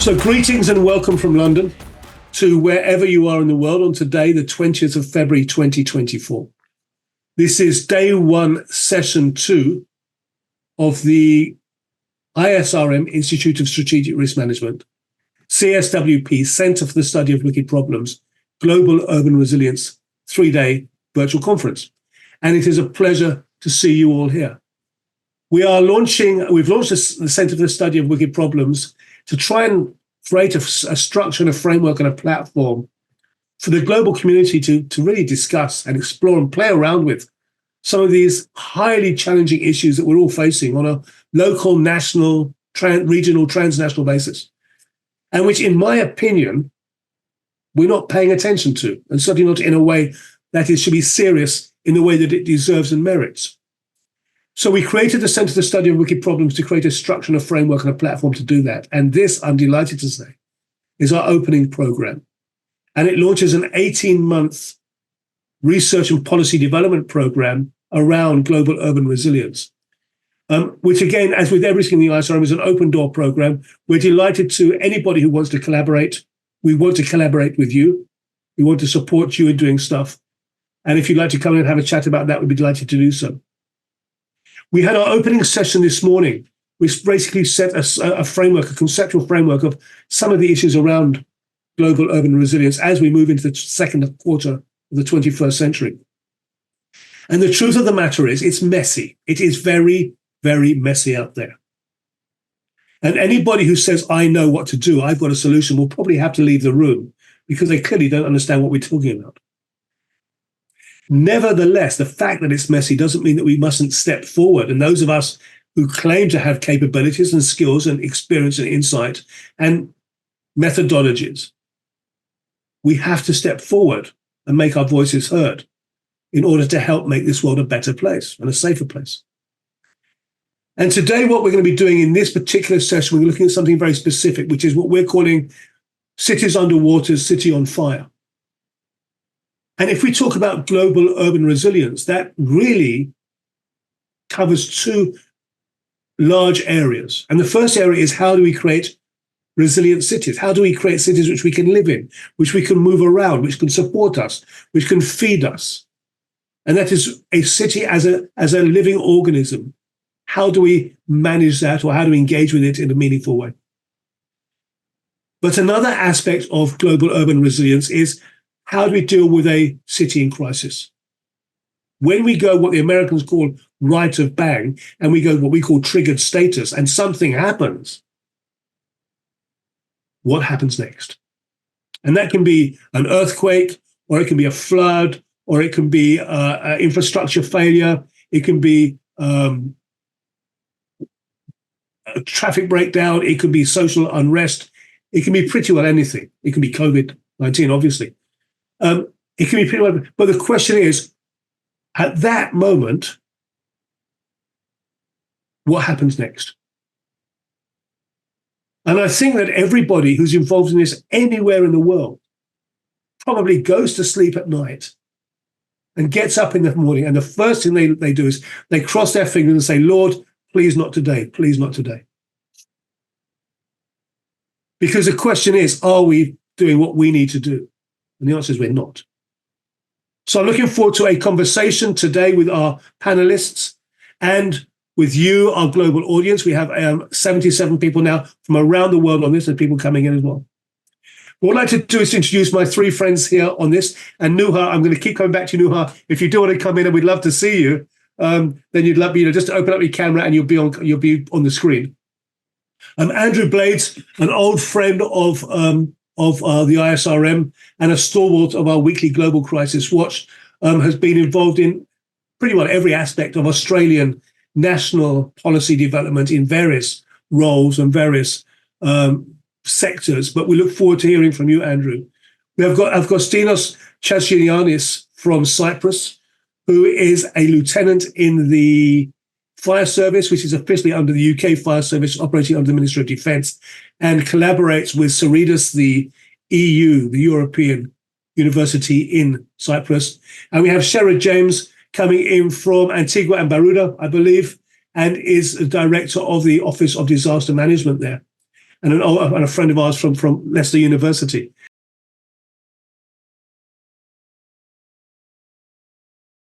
So greetings and welcome from London to wherever you are in the world on today, the 20th of February, 2024. This is day one, session two of the ISRM Institute of Strategic Risk Management, CSWP, Centre for the Study of Wicked Problems, Global Urban Resilience, 3-day virtual conference. And it is a pleasure to see you all here. We've launched the Centre for the Study of Wicked Problems to try and create a structure and a framework and a platform for the global community to really discuss and explore and play around with some of these highly challenging issues that we're all facing on a local, national, regional, transnational basis, and which, in my opinion, we're not paying attention to, and certainly not in a way that it should be serious in the way that it deserves and merits. So we created the Centre for the Study of Wicked Problems to create a structure and a framework and a platform to do that. And this, I'm delighted to say, is our opening program. And it launches an 18-month research and policy development program around global urban resilience, which, again, as with everything in the ISRM, is an open door program. We're delighted to anybody who wants to collaborate. We want to collaborate with you. We want to support you in doing stuff. And if you'd like to come in and have a chat about that, we'd be delighted to do so. We had our opening session this morning, which basically set a framework, a conceptual framework of some of the issues around global urban resilience as we move into the second quarter of the 21st century. And the truth of the matter is, it's messy. It is very, very messy out there. And anybody who says, I know what to do, I've got a solution, will probably have to leave the room because they clearly don't understand what we're talking about. Nevertheless, the fact that it's messy doesn't mean that we mustn't step forward. And those of us who claim to have capabilities and skills and experience and insight and methodologies, we have to step forward and make our voices heard in order to help make this world a better place and a safer place. And today, what we're going to be doing in this particular session, we're looking at something very specific, which is what we're calling cities underwater, city on fire. And if we talk about global urban resilience, that really covers two large areas. And the first area is, how do we create resilient cities? How do we create cities which we can live in, which we can move around, which can support us, which can feed us? And that is a city as a living organism. How do we manage that, or how do we engage with it in a meaningful way? But another aspect of global urban resilience is, how do we deal with a city in crisis? When we go what the Americans call right of bang, and we go what we call triggered status, and something happens, what happens next? And that can be an earthquake, or it can be a flood, or it can be infrastructure failure. It can be a traffic breakdown. It could be social unrest. It can be pretty well anything. It can be COVID-19, obviously. It can be pretty well, but the question is, at that moment, what happens next? And I think that everybody who's involved in this anywhere in the world probably goes to sleep at night and gets up in the morning, and the first thing they do is they cross their fingers and say, Lord, please not today, please not today. Because the question is, are we doing what we need to do? And the answer is we're not. So I'm looking forward to a conversation today with our panelists and with you, our global audience. We have 77 people now from around the world on this, and people coming in as well. What I'd like to do is introduce my three friends here on this. And Nuha, I'm going to keep coming back to you, Nuha. If you do want to come in, and we'd love to see you, then you'd love me, just to open up your camera and you'll be on the screen. Andrew Blades, an old friend of the ISRM and a stalwart of our weekly Global Crisis Watch, has been involved in pretty well every aspect of Australian national policy development in various roles and various sectors. But we look forward to hearing from you, Andrew. We have got Avgoustinos Chatyigiannis from Cyprus, who is a lieutenant in the Fire Service, which is officially under the UK Fire Service, operating under the Ministry of Defence, and collaborates with Sherrod, the EU, the European University in Cyprus. And we have Sherrod James coming in from Antigua and Barbuda, I believe, and is the director of the Office of Disaster Management there. and a friend of ours from Leicester University.